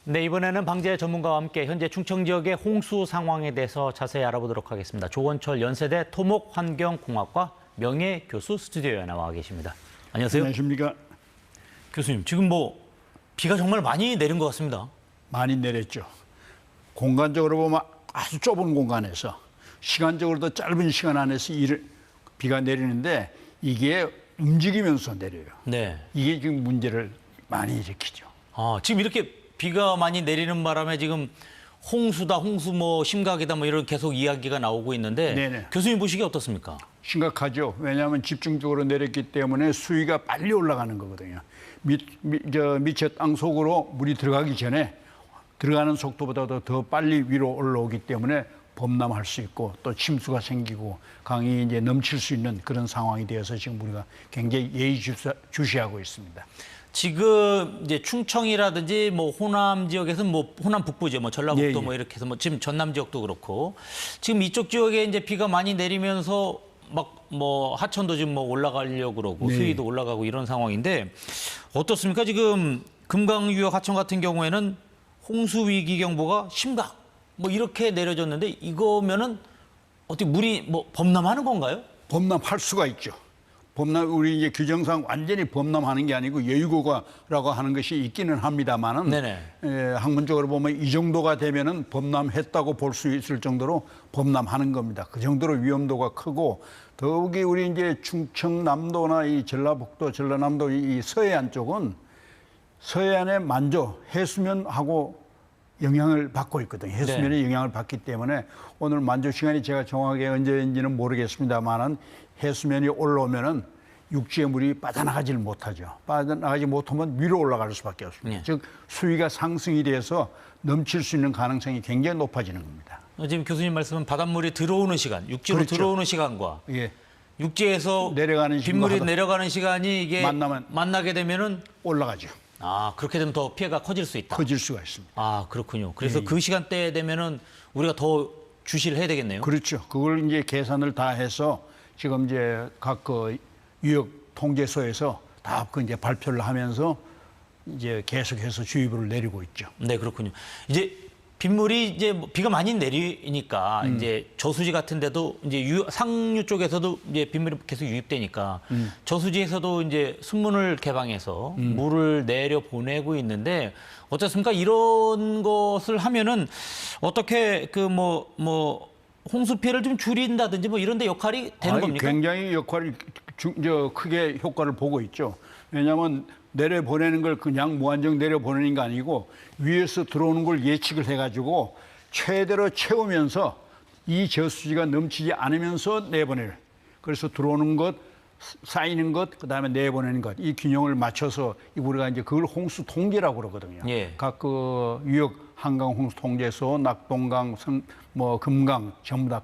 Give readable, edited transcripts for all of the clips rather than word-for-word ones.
네, 이번에는 방재 전문가와 함께 현재 충청 지역의 홍수 상황에 대해서 자세히 알아보도록 하겠습니다. 조원철 연세대 토목환경공학과 명예교수 스튜디오에 나와 계십니다. 안녕하세요. 안녕하십니까. 교수님, 지금 비가 정말 많이 내린 것 같습니다. 많이 내렸죠. 공간적으로 보면 아주 좁은 공간에서 시간적으로도 짧은 시간 안에서 비가 내리는데 이게 움직이면서 내려요. 네. 이게 지금 문제를 많이 일으키죠. 지금 이렇게 비가 많이 내리는 바람에 지금 홍수다, 홍수 심각이다 이런 계속 이야기가 나오고 있는데 네네. 교수님 보시기에 어떻습니까? 심각하죠. 왜냐하면 집중적으로 내렸기 때문에 수위가 빨리 올라가는 거거든요. 밑에 땅 속으로 물이 들어가기 전에 들어가는 속도보다도 더 빨리 위로 올라오기 때문에 범람할 수 있고 또 침수가 생기고 강이 이제 넘칠 수 있는 그런 상황이 되어서 지금 우리가 굉장히 예의주시하고 있습니다. 지금 이제 충청이라든지 호남 지역에서는 호남 북부죠, 전라북도 예. 이렇게 해서 지금 전남 지역도 그렇고 지금 이쪽 지역에 이제 비가 많이 내리면서 하천도 지금 올라가려고 그러고 네. 수위도 올라가고 이런 상황인데 어떻습니까? 지금 금강유역 하천 같은 경우에는 홍수 위기 경보가 심각 이렇게 내려졌는데 이거면은 어떻게 물이 범람하는 건가요? 범람할 수가 있죠. 우리 이제 규정상 완전히 범람하는 게 아니고 여유고가라고 하는 것이 있기는 합니다만은 학문적으로 보면 이 정도가 되면은 범람했다고 볼 수 있을 정도로 범람하는 겁니다. 그 정도로 위험도가 크고 더욱이 우리 이제 충청남도나 이 전라북도, 전라남도 이 서해안 쪽은 서해안의 만조 해수면하고 영향을 받고 있거든요. 해수면에 영향을 받기 때문에 오늘 만조 시간이 제가 정확하게 언제인지는 모르겠습니다만은 해수면이 올라오면은 육지의 물이 빠져나가지를 못하죠. 빠져나가지 못하면 위로 올라갈 수밖에 없습니다. 즉 수위가 상승이 돼서 넘칠 수 있는 가능성이 굉장히 높아지는 겁니다. 지금 교수님 말씀은 바닷물이 들어오는 시간, 육지로 그렇죠. 들어오는 시간과 육지에서 내려가는 빗물이 내려가는 시간이 이게 만나게 되면은 올라가죠. 그렇게 되면 더 피해가 커질 수 있다. 커질 수가 있습니다. 그렇군요. 그래서 그 시간대에 되면은 우리가 더 주시를 해야 되겠네요. 그렇죠. 그걸 이제 계산을 다 해서 지금 이제 각 유역 통제소에서 다 이제 발표를 하면서 이제 계속해서 주의보를 내리고 있죠. 네, 그렇군요. 이제 빗물이 이제 비가 많이 내리니까 이제 저수지 같은 데도 이제 상류 쪽에서도 이제 빗물이 계속 유입되니까 저수지에서도 이제 순문을 개방해서 물을 내려 보내고 있는데 어떻습니까? 이런 것을 하면은 어떻게 홍수 피해를 좀 줄인다든지 이런 데 역할이 되는 겁니까? 굉장히 역할이 크게 효과를 보고 있죠. 왜냐하면 내려보내는 걸 그냥 무한정 내려보내는 게 아니고 위에서 들어오는 걸 예측을 해가지고 최대로 채우면서 이 저수지가 넘치지 않으면서 내보내를. 그래서 들어오는 것, 쌓이는 것, 그다음에 내보내는 것, 이 균형을 맞춰서 우리가 이제 그걸 홍수 통제라고 그러거든요. 각 유역 한강 홍수 통제소, 낙동강, 금강 전부 다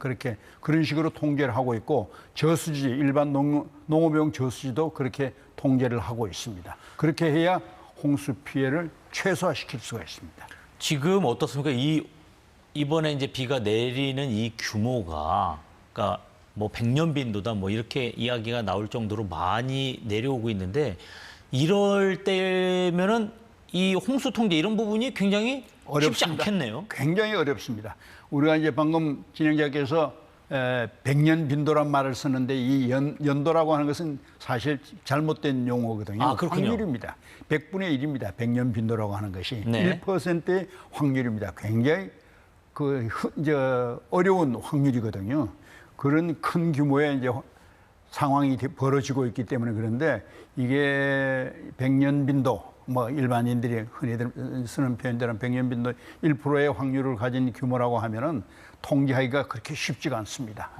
그런 식으로 통제를 하고 있고 저수지 일반 농업용 저수지도 그렇게 통제를 하고 있습니다. 그렇게 해야 홍수 피해를 최소화시킬 수가 있습니다. 지금 어떻습니까? 이번에 이제 비가 내리는 이 규모가 그러니까 100년 빈도다 이렇게 이야기가 나올 정도로 많이 내려오고 있는데 이럴 때면은 이 홍수 통제 이런 부분이 굉장히 쉽지 않겠네요. 굉장히 어렵습니다. 우리가 이제 방금 진행자께서 100년 빈도란 말을 쓰는데 이 연도라고 하는 것은 사실 잘못된 용어거든요. 그렇군요. 확률입니다. 100분의 1입니다. 100년 빈도라고 하는 것이 1%의 확률입니다. 굉장히 어려운 확률이거든요. 그런 큰 규모의 이제 상황이 벌어지고 있기 때문에 그런데 이게 100년 빈도 일반인들이 흔히들 쓰는 표현대로 100년 빈도 1%의 확률을 가진 규모라고 하면은 통제하기가 그렇게 쉽지가 않습니다.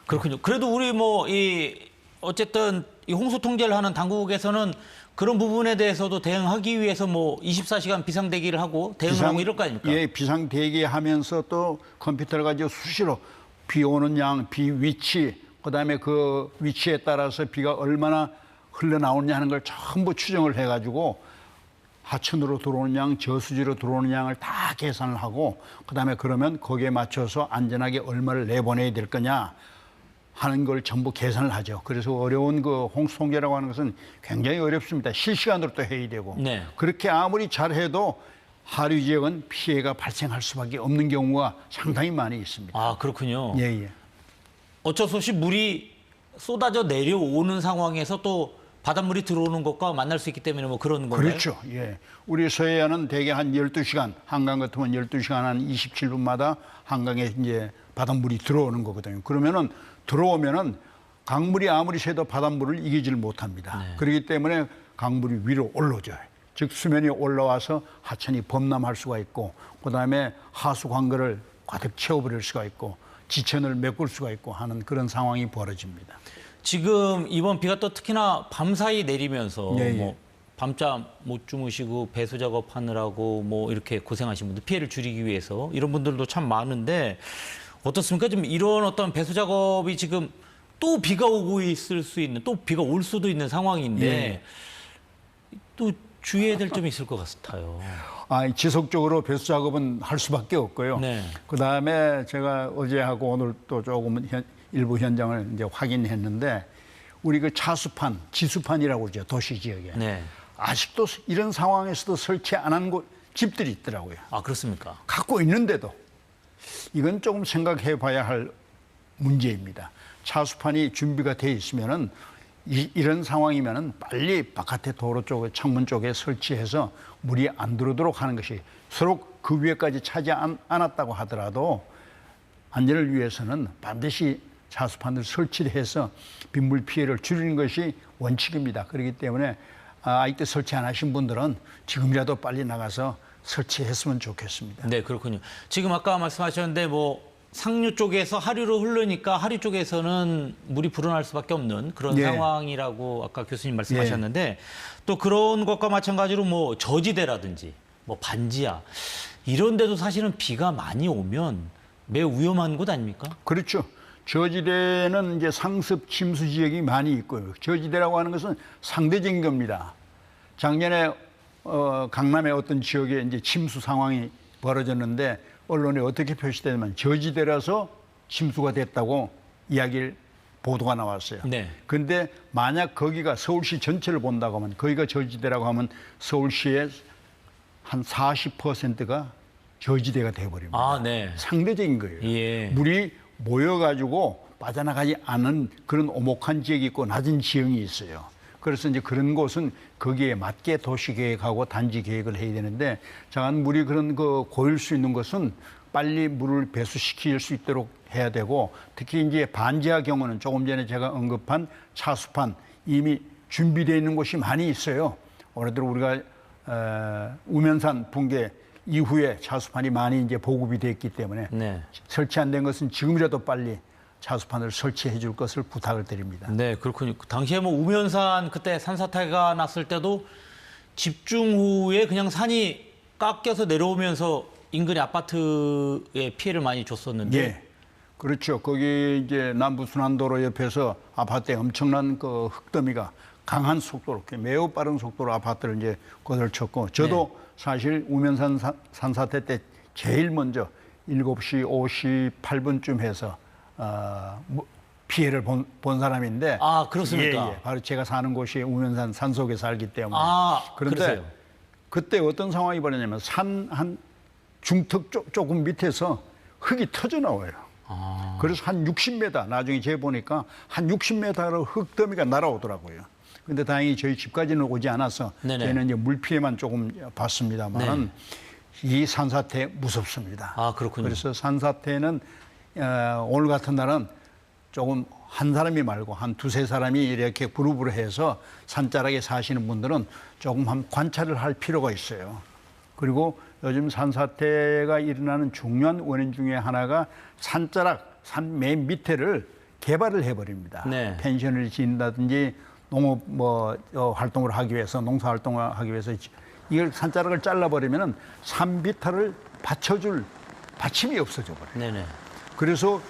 그렇군요. 그래도 우리 어쨌든 이 홍수 통제를 하는 당국에서는 그런 부분에 대해서도 대응하기 위해서 24시간 비상대기를 하고 대응을 하고 이럴 거 아닙니까? 비상대기하면서 또 컴퓨터를 가지고 수시로 비 오는 양, 비 위치, 그다음에 그 위치에 따라서 비가 얼마나 흘러나오느냐 하는 걸 전부 추정을 해가지고 하천으로 들어오는 양, 저수지로 들어오는 양을 다 계산을 하고 그다음에 그러면 거기에 맞춰서 안전하게 얼마를 내보내야 될 거냐 하는 걸 전부 계산을 하죠. 그래서 어려운 홍수 통제라고 하는 것은 굉장히 어렵습니다. 실시간으로 또 해야 되고 그렇게 아무리 잘해도 하류 지역은 피해가 발생할 수밖에 없는 경우가 상당히 많이 있습니다. 아, 그렇군요. 예, 예. 어쩔 수 없이 물이 쏟아져 내려오는 상황에서 또 바닷물이 들어오는 것과 만날 수 있기 때문에 뭐 그런 건가요? 그렇죠. 예. 우리 서해안은 대개 한 12시간, 한강 같으면 12시간 한 27분마다 한강에 이제 바닷물이 들어오는 거거든요. 그러면은 들어오면은 강물이 아무리 새도 바닷물을 이기질 못합니다. 네. 그렇기 때문에 강물이 위로 올라오죠. 즉 수면이 올라와서 하천이 범람할 수가 있고 그다음에 하수 관거를 가득 채워버릴 수가 있고 지천을 메꿀 수가 있고 하는 그런 상황이 벌어집니다. 지금 이번 비가 또 특히나 밤사이 내리면서 예, 예. 뭐 밤잠 못 주무시고 배수 작업하느라고 뭐 이렇게 고생하신 분들 피해를 줄이기 위해서 이런 분들도 참 많은데 어떻습니까? 지금 이런 어떤 배수 작업이 지금 또 비가 오고 있을 수 있는 또 비가 올 수도 있는 상황인데 예. 또 주의해야 될 점이 있을 것 같아요. 지속적으로 배수 작업은 할 수밖에 없고요. 네. 그다음에 제가 어제하고 오늘 또 조금 일부 현장을 이제 확인했는데 우리 그 차수판, 지수판이라고 그러죠. 도시 지역에. 네. 아직도 이런 상황에서도 설치 안 한 집들이 있더라고요. 아, 그렇습니까? 갖고 있는데도 이건 조금 생각해 봐야 할 문제입니다. 차수판이 준비가 돼 있으면은 이런 상황이면은 빨리 바깥에 도로 쪽에 창문 쪽에 설치해서 물이 안 들어오도록 하는 것이 서로 그 위에까지 차지 않았다고 하더라도 안전을 위해서는 반드시 차수판을 설치를 해서 빗물 피해를 줄이는 것이 원칙입니다. 그렇기 때문에 아직도 설치 안 하신 분들은 지금이라도 빨리 나가서 설치했으면 좋겠습니다. 네, 그렇군요. 지금 아까 말씀하셨는데 뭐 상류 쪽에서 하류로 흐르니까 하류 쪽에서는 물이 불어날 수밖에 없는 그런 예. 상황이라고 아까 교수님 말씀하셨는데 또 그런 것과 마찬가지로 뭐 저지대라든지 뭐 반지하 이런 데도 사실은 비가 많이 오면 매우 위험한 곳 아닙니까? 그렇죠. 저지대는 이제 상습 침수 지역이 많이 있고요. 저지대라고 하는 것은 상대적인 겁니다. 작년에 강남의 어떤 지역에 이제 침수 상황이 벌어졌는데 언론에 어떻게 표시되냐면 저지대라서 침수가 됐다고 보도가 나왔어요. 네. 근데 만약 거기가 서울시 전체를 본다고 하면 거기가 저지대라고 하면 서울시의 한 40%가 저지대가 돼버립니다. 아, 네. 상대적인 거예요. 예. 물이 모여가지고 빠져나가지 않은 그런 오목한 지역이 있고 낮은 지형이 있어요. 그래서 이제 그런 곳은 거기에 맞게 도시 계획하고 단지 계획을 해야 되는데 작은 물이 그런 거 고일 수 있는 것은 빨리 물을 배수시킬 수 있도록 해야 되고 특히 이제 반지하 경우는 조금 전에 제가 언급한 차수판 이미 준비되어 있는 곳이 많이 있어요. 올해 들어 우리가 우면산 붕괴 이후에 차수판이 많이 이제 보급이 됐기 때문에 네. 설치 안 된 것은 지금이라도 빨리 차수판을 설치해 줄 것을 부탁을 드립니다. 네, 그렇군요. 당시에 뭐 우면산 그때 산사태가 났을 때도 집중 후에 그냥 산이 깎여서 내려오면서 인근의 아파트에 피해를 많이 줬었는데. 예. 그렇죠. 거기 이제 남부순환도로 옆에서 아파트에 엄청난 그 흙더미가 강한 속도로, 매우 빠른 속도로 아파트를 이제 거들쳤고, 저도 네. 사실 우면산 산사태 때 제일 먼저 7시 58분쯤 해서 피해를 본 사람인데. 아, 그렇습니까? 예, 예. 바로 제가 사는 곳이 우면산 산속에 살기 때문에. 아, 그런데 그러세요? 그때 어떤 상황이 벌어냐면 산 한 중턱 조금 밑에서 흙이 터져 나와요. 아. 그래서 한 60m, 나중에 재 보니까 한 60m로 흙더미가 날아오더라고요. 근데 다행히 저희 집까지는 오지 않아서 네네. 저희는 이제 물 피해만 조금 봤습니다만은 이 산사태 무섭습니다. 아, 그렇군요. 그래서 산사태는 오늘 같은 날은 조금 한 사람이 말고 한 두세 사람이 이렇게 그룹으로 해서 산자락에 사시는 분들은 조금 한 관찰을 할 필요가 있어요. 그리고 요즘 산사태가 일어나는 중요한 원인 중에 하나가 산자락, 산 맨 밑에를 개발을 해버립니다. 네. 펜션을 지은다든지 농업 활동을 하기 위해서, 농사 활동을 하기 위해서 이걸 산자락을 잘라버리면은 산 비탈을 받쳐줄 받침이 없어져 버려요. 네네. 그래서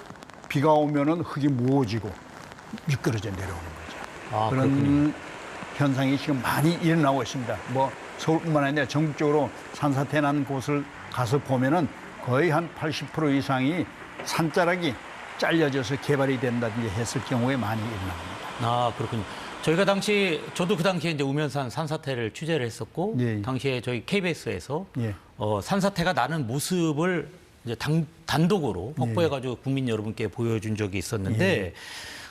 비가 오면은 흙이 무거워지고 미끄러져 내려오는 거죠. 아, 그런 그렇군요. 현상이 지금 많이 일어나고 있습니다. 뭐 서울뿐만 아니라 전국적으로 산사태 난 곳을 가서 보면은 거의 한 80% 이상이 산자락이 잘려져서 개발이 된다든지 했을 경우에 많이 일어납니다. 아, 그렇군요. 저희가 저도 그 당시에 이제 우면산 산사태를 취재를 했었고, 예. 당시에 저희 KBS에서 예. 산사태가 나는 모습을 이제 단독으로 확보해가지고 국민 여러분께 보여준 적이 있었는데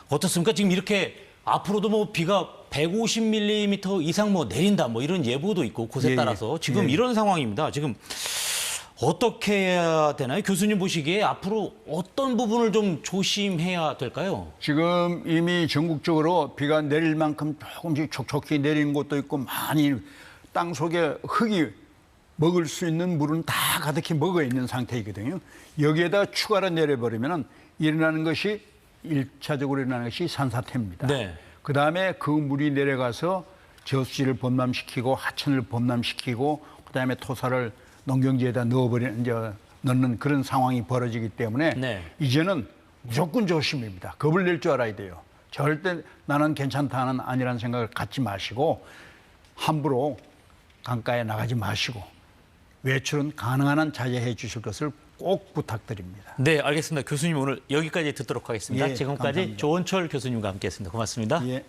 어떻습니까? 지금 이렇게 앞으로도 뭐 비가 150mm 이상 뭐 내린다 뭐 이런 예보도 있고 곳에 예. 따라서 지금 이런 상황입니다. 지금 어떻게 해야 되나요? 교수님 보시기에 앞으로 어떤 부분을 좀 조심해야 될까요? 지금 이미 전국적으로 비가 내릴 만큼 조금씩 촉촉히 내리는 곳도 있고 많이 땅 속에 흙이 먹을 수 있는 물은 다 가득히 먹어 있는 상태이거든요. 여기에다 추가로 내려버리면 일어나는 것이 일차적으로 일어나는 것이 산사태입니다. 네. 그다음에 그 물이 내려가서 저수지를 범람시키고 하천을 범람시키고 그다음에 토사를 농경지에다 넣는 그런 상황이 벌어지기 때문에 네. 이제는 무조건 조심입니다. 겁을 낼 줄 알아야 돼요. 절대 나는 괜찮다는 아니라는 생각을 갖지 마시고 함부로 강가에 나가지 마시고 외출은 가능한 한 자제해 주실 것을 꼭 부탁드립니다. 네, 알겠습니다. 교수님 오늘 여기까지 듣도록 하겠습니다. 예, 지금까지 감사합니다. 조원철 교수님과 함께했습니다. 고맙습니다. 예.